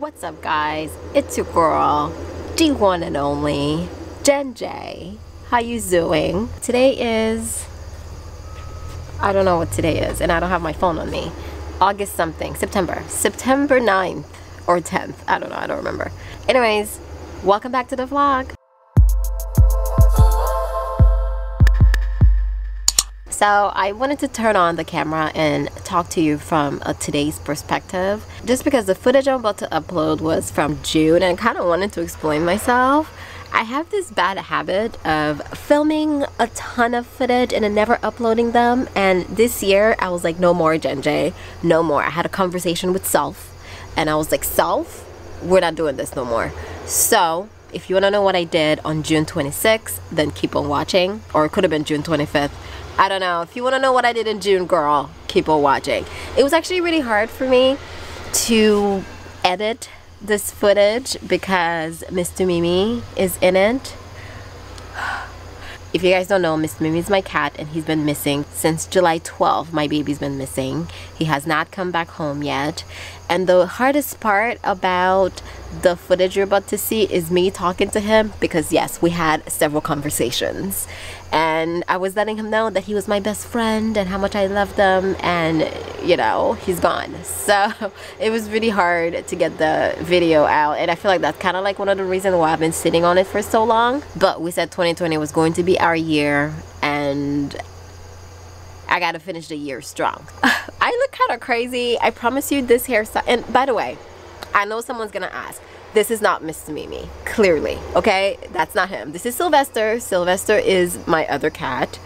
What's up, guys? It's your girl, the one and only JENNJ. How you doing? Today is, I don't know what today is, and I don't have my phone on me. August something, September 9th or 10th. I don't know, I don't remember. Anyways, welcome back to the vlog. So I wanted to turn on the camera and talk to you from today's perspective, just because the footage I'm about to upload was from June and I kind of wanted to explain myself. I have this bad habit of filming a ton of footage and then never uploading them, and this year I was like, no more JENNJ, no more. I had a conversation with self and I was like, self, we're not doing this no more. So if you want to know what I did on June 26th, then keep on watching, or it could have been June 25th. I don't know. If you want to know what I did in June, girl, keep on watching. It was actually really hard for me to edit this footage because Mr. Mimi is in it. If you guys don't know, Mr. Mimi is my cat and he's been missing since July 12th. My baby's been missing. He has not come back home yet. And the hardest part about the footage you're about to see is me talking to him, because yes, we had several conversations and I was letting him know that he was my best friend and how much I loved him, and you know, he's gone. So it was really hard to get the video out, and I feel like that's kind of like one of the reasons why I've been sitting on it for so long. But we said 2020 was going to be our year and I gotta finish the year strong. I look kind of crazy. I promise you, this hairstyle, and by the way, I know someone's gonna ask, this is not Mr. Mimi, clearly, okay? That's not him. This is Sylvester. Sylvester is my other cat.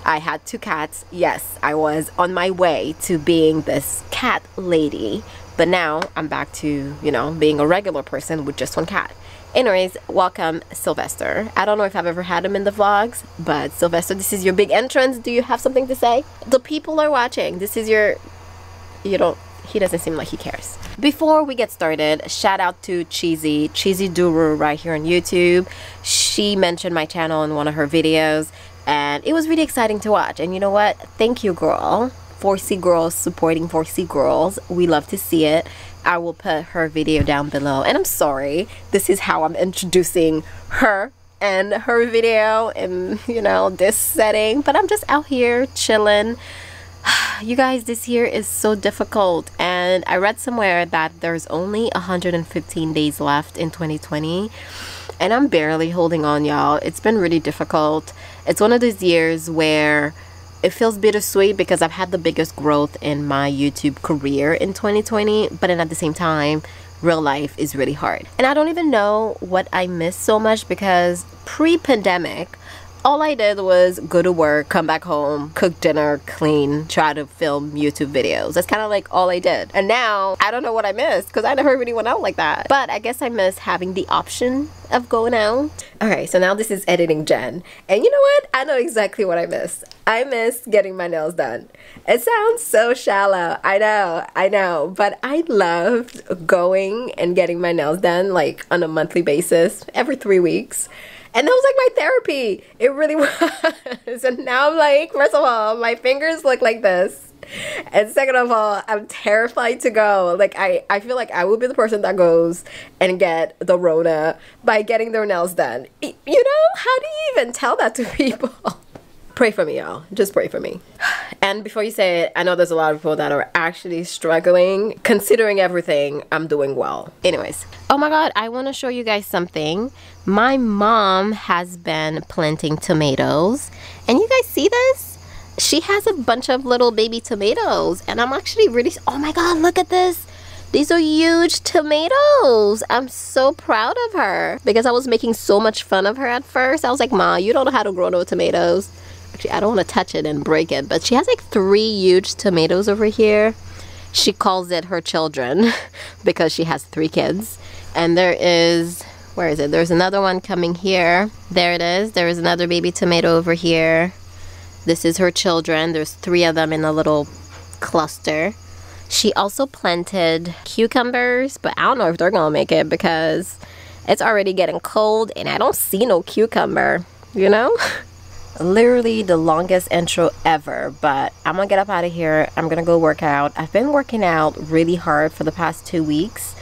I had two cats. Yes, I was on my way to being this cat lady, but now I'm back to, you know, being a regular person with just one cat. Anyways, welcome Sylvester. I don't know if I've ever had him in the vlogs, but Sylvester, this is your big entrance. Do you have something to say? The people are watching. This is your, he doesn't seem like he cares. Before we get started, shout out to Cheesy Duru right here on YouTube. She mentioned my channel in one of her videos and it was really exciting to watch. And you know what? Thank you, girl. 4C Girls supporting 4C Girls. We love to see it. I will put her video down below. And I'm sorry, this is how I'm introducing her and her video in, you know, this setting. But I'm just out here chilling. You guys, this year is so difficult, and I read somewhere that there's only 115 days left in 2020 and I'm barely holding on, y'all. It's been really difficult. It's one of those years where it feels bittersweet because I've had the biggest growth in my YouTube career in 2020, but then at the same time, real life is really hard. And I don't even know what I miss so much, because pre-pandemic, all I did was go to work, come back home, cook dinner, clean, try to film YouTube videos. That's kind of like all I did. And now I don't know what I missed, because I never really went out like that. But I guess I miss having the option of going out. Okay, so now this is editing Jen. And you know what? I know exactly what I miss. I miss getting my nails done. It sounds so shallow. I know. But I loved going and getting my nails done like on a monthly basis, every 3 weeks. And that was like my therapy. It really was. And now I'm like, first of all, my fingers look like this. And second of all, I'm terrified to go. Like, I feel like I will be the person that goes and get the Rona by getting their nails done. You know, how do you even tell that to people? Pray for me, y'all. Just pray for me. And before you say it, I know there's a lot of people that are actually struggling. Considering everything, I'm doing well. Anyways, oh my god, I want to show you guys something. My mom has been planting tomatoes, and you guys see this? She has a bunch of little baby tomatoes, and I'm actually really, oh my god, look at this. These are huge tomatoes. I'm so proud of her, because I was making so much fun of her at first. I was like, Ma, you don't know how to grow no tomatoes. Actually, I don't want to touch it and break it, but she has like 3 huge tomatoes over here. She calls it her children because she has 3 kids. And there is, where is it? There's another one coming here. There it is. There is another baby tomato over here. This is her children. There's 3 of them in a little cluster. She also planted cucumbers, but I don't know if they're gonna make it because it's already getting cold and I don't see no cucumber, you know? Literally the longest intro ever, but I'm gonna get up out of here. I'm gonna go work out. I've been working out really hard for the past 2 weeks.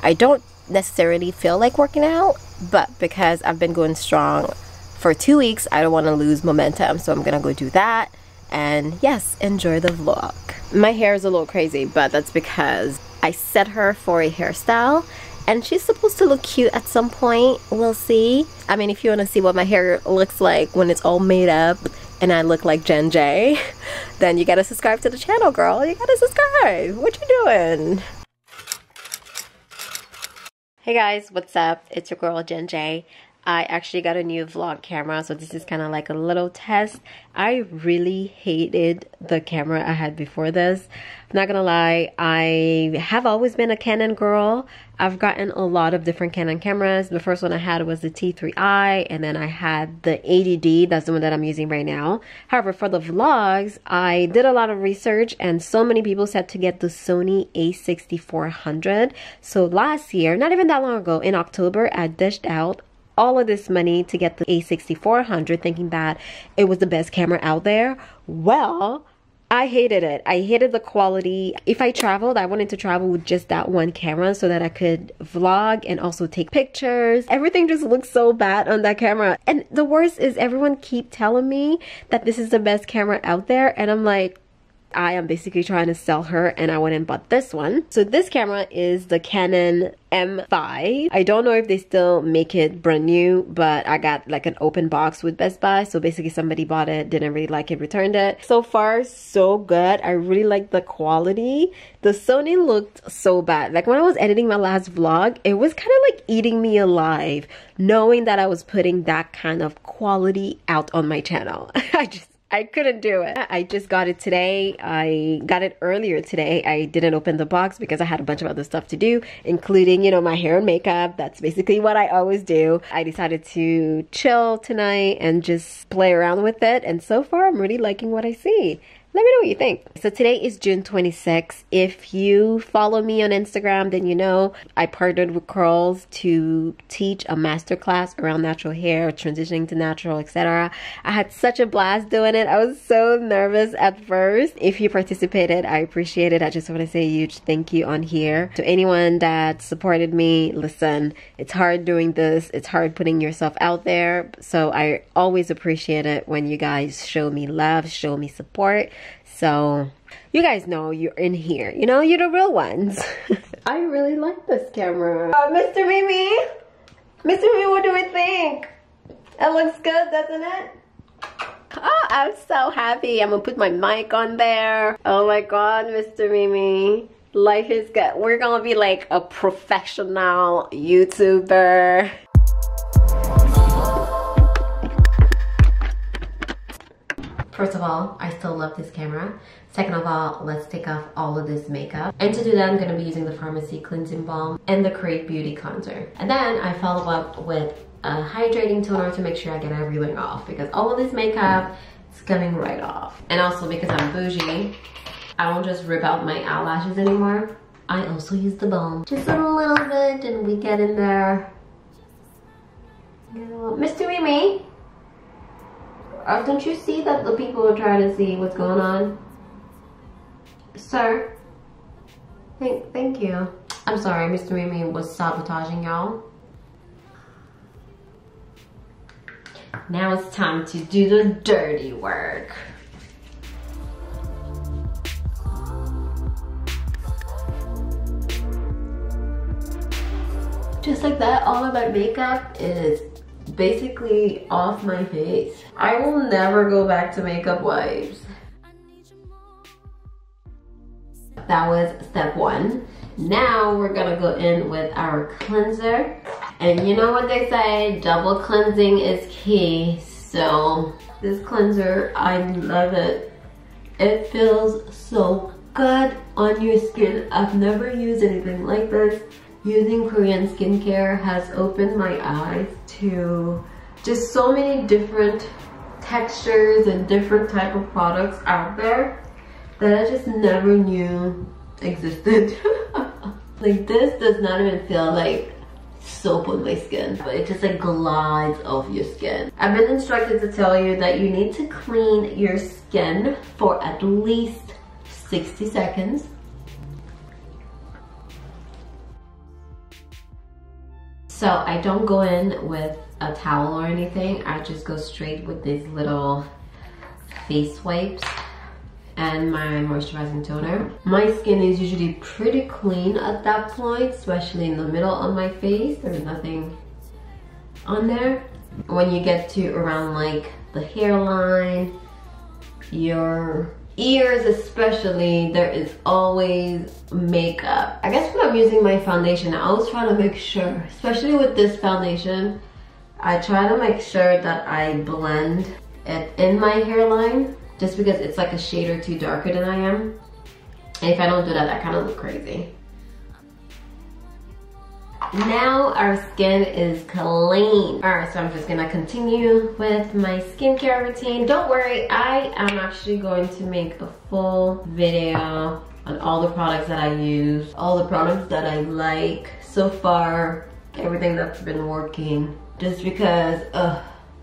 I don't necessarily feel like working out, but because I've been going strong for 2 weeks, I don't want to lose momentum, so I'm gonna go do that. And yes, enjoy the vlog. My hair is a little crazy, but that's because I set her for a hairstyle and she's supposed to look cute at some point. We'll see. I mean, if you want to see what my hair looks like when it's all made up and I look like YESSTYLE, then you gotta subscribe to the channel, girl. You gotta subscribe. What you doing? Hey guys, what's up? It's your girl YESSTYLE. I actually got a new vlog camera, so this is kind of like a little test. I really hated the camera I had before this. I'm not gonna lie, I have always been a Canon girl. I've gotten a lot of different Canon cameras. The first one I had was the T3i, and then I had the 80D. That's the one that I'm using right now. However, for the vlogs, I did a lot of research, and so many people said to get the Sony a6400. So last year, not even that long ago, in October, I dished out all of this money to get the a6400, thinking that it was the best camera out there. Well, I hated it. I hated the quality. If I traveled, I wanted to travel with just that one camera so that I could vlog and also take pictures. Everything just looks so bad on that camera. And the worst is everyone keep telling me that this is the best camera out there, and I'm like, I am basically trying to sell her, and I went and bought this one. So this camera is the Canon M5. I don't know if they still make it brand new, but I got like an open box with Best Buy. So basically somebody bought it, didn't really like it, returned it. So far, so good. I really like the quality. The Sony looked so bad. Like when I was editing my last vlog, it was kind of like eating me alive, knowing that I was putting that kind of quality out on my channel. I couldn't do it. I just got it today. I got it earlier today. I didn't open the box because I had a bunch of other stuff to do, including, you know, my hair and makeup. That's basically what I always do. I decided to chill tonight and just play around with it. And so far, I'm really liking what I see. Let me know what you think. So today is June 26th. If you follow me on Instagram, then you know I partnered with Krave to teach a masterclass around natural hair, transitioning to natural, etc. I had such a blast doing it. I was so nervous at first. If you participated, I appreciate it. I just want to say a huge thank you on here to anyone that supported me. Listen, it's hard doing this. It's hard putting yourself out there. So I always appreciate it when you guys show me love, show me support. So you guys know you're in here, you know, you're the real ones. I really like this camera. Mr. Mimi, what do we think? It looks good, doesn't it? Oh, I'm so happy. I'm gonna put my mic on there. Oh my god, Mr. Mimi, life is good. We're gonna be like a professional YouTuber. First of all, I still love this camera. Second of all, let's take off all of this makeup. And to do that, I'm gonna be using the Pharmacy Cleansing Balm and the Krave Beauty Contour. And then I follow up with a hydrating toner to make sure I get everything off, because all of this makeup is coming right off. And also because I'm bougie, I don't just rip out my eyelashes anymore. I also use the balm. Just a little bit and we get in there. Mr. Mimi, don't you see that the people are trying to see what's going on? Sir? Thank you. I'm sorry, Mr. Mimi was sabotaging y'all. Now it's time to do the dirty work. Just like that, all of my makeup is basically off my face. I will never go back to makeup wipes. That was step one. Now we're gonna go in with our cleanser. And you know what they say, double cleansing is key. So this cleanser, I love it. It feels so good on your skin. I've never used anything like this. Using Korean skincare has opened my eyes to just so many different textures and different type of products out there that I just never knew existed. Like this does not even feel like soap on my skin, but it just like glides off your skin. I've been instructed to tell you that you need to clean your skin for at least 60 seconds. So I don't go in with a towel or anything. I just go straight with these little face wipes and my moisturizing toner. My skin is usually pretty clean at that point, especially in the middle of my face. There's nothing on there. When you get to around like the hairline, your ears especially, there is always makeup. I guess when I'm using my foundation, I always try to make sure, especially with this foundation, I try to make sure that I blend it in my hairline, just because it's like a shade or two darker than I am. And if I don't do that, I kind of look crazy. Now our skin is clean. Alright, so I'm just gonna continue with my skincare routine. Don't worry, I am actually going to make a full video on all the products that I use, all the products that I like so far, everything that's been working. Just because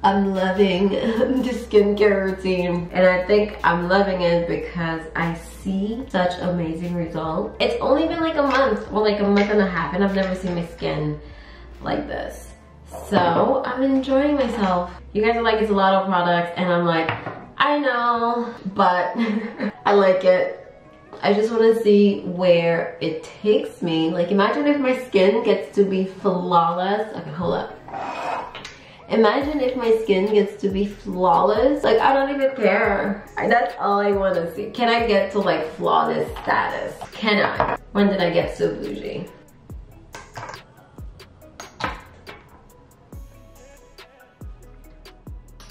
I'm loving the skincare routine, and I think I'm loving it because I see such amazing results. It's only been like a month or like a month and a half, and I've never seen my skin like this. So I'm enjoying myself. You guys are like, it's a lot of products, and I'm like, I know, but I like it. I just want to see where it takes me. Like, imagine if my skin gets to be flawless. Okay, hold up. Imagine if my skin gets to be flawless. Like, I don't even care. That's all I want to see. Can I get to like flawless status? Can I? When did I get so bougie?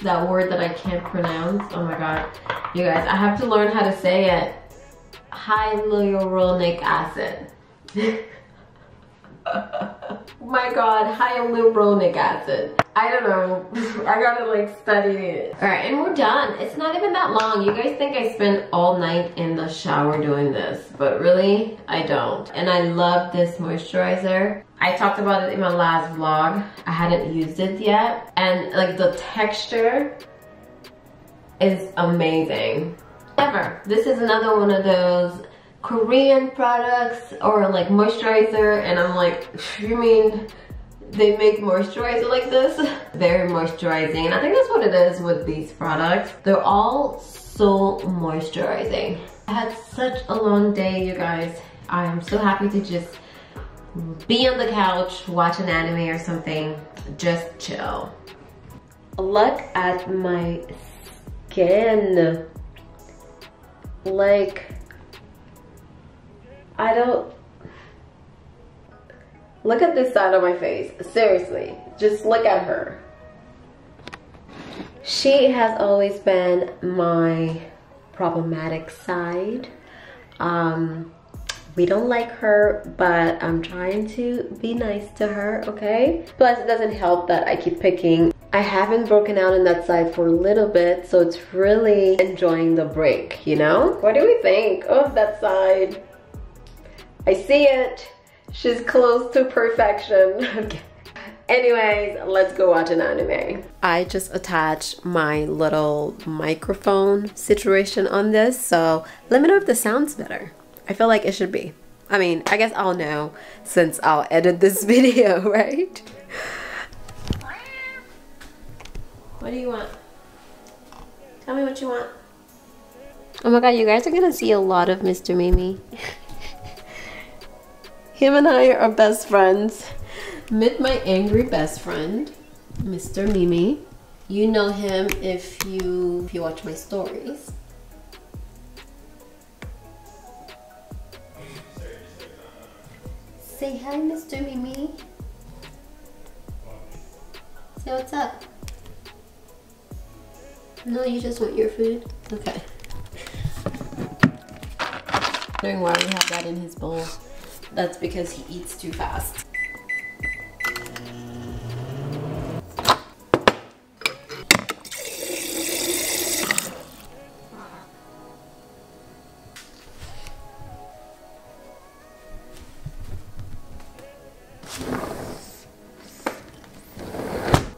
That word that I can't pronounce. Oh my god. You guys, I have to learn how to say it. Hyaluronic acid. My god, hyaluronic acid. I don't know. I gotta like study it. Alright, and we're done. It's not even that long. You guys think I spend all night in the shower doing this, but really, I don't. And I love this moisturizer. I talked about it in my last vlog. I hadn't used it yet. And like the texture is amazing. Ever. This is another one of those Korean products or like moisturizer, and I'm like, you mean they make moisturizer like this? Very moisturizing, and I think that's what it is with these products. They're all so moisturizing. I had such a long day, you guys. I am so happy to just be on the couch, watch an anime or something, just chill. Look at my skin. Like, I don't... Look at this side of my face. Seriously, just look at her. She has always been my problematic side. We don't like her, but I'm trying to be nice to her, okay? Plus, it doesn't help that I keep picking. I haven't broken out on that side for a little bit, so it's really enjoying the break, you know? What do we think of that side? I see it. She's close to perfection. Okay. Anyways, let's go watch an anime. I just attached my little microphone situation on this, so let me know if the sound's better. I feel like it should be. I mean, I guess I'll know since I'll edit this video, right? What do you want? Tell me what you want. Oh my god, you guys are gonna see a lot of Mr. Mimi. Him and I are best friends. Meet my angry best friend, Mr. Mimi. You know him if you watch my stories. Say hi, Mr. Mimi. Say what's up. No, you just want your food? Okay. Wondering why we have that in his bowl. That's because he eats too fast.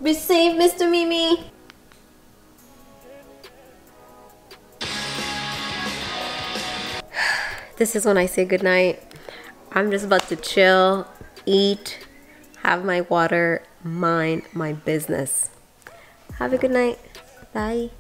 Receive, Mr. Mimi. This is when I say goodnight. I'm just about to chill, eat, have my water, mind my business. Have a good night. Bye.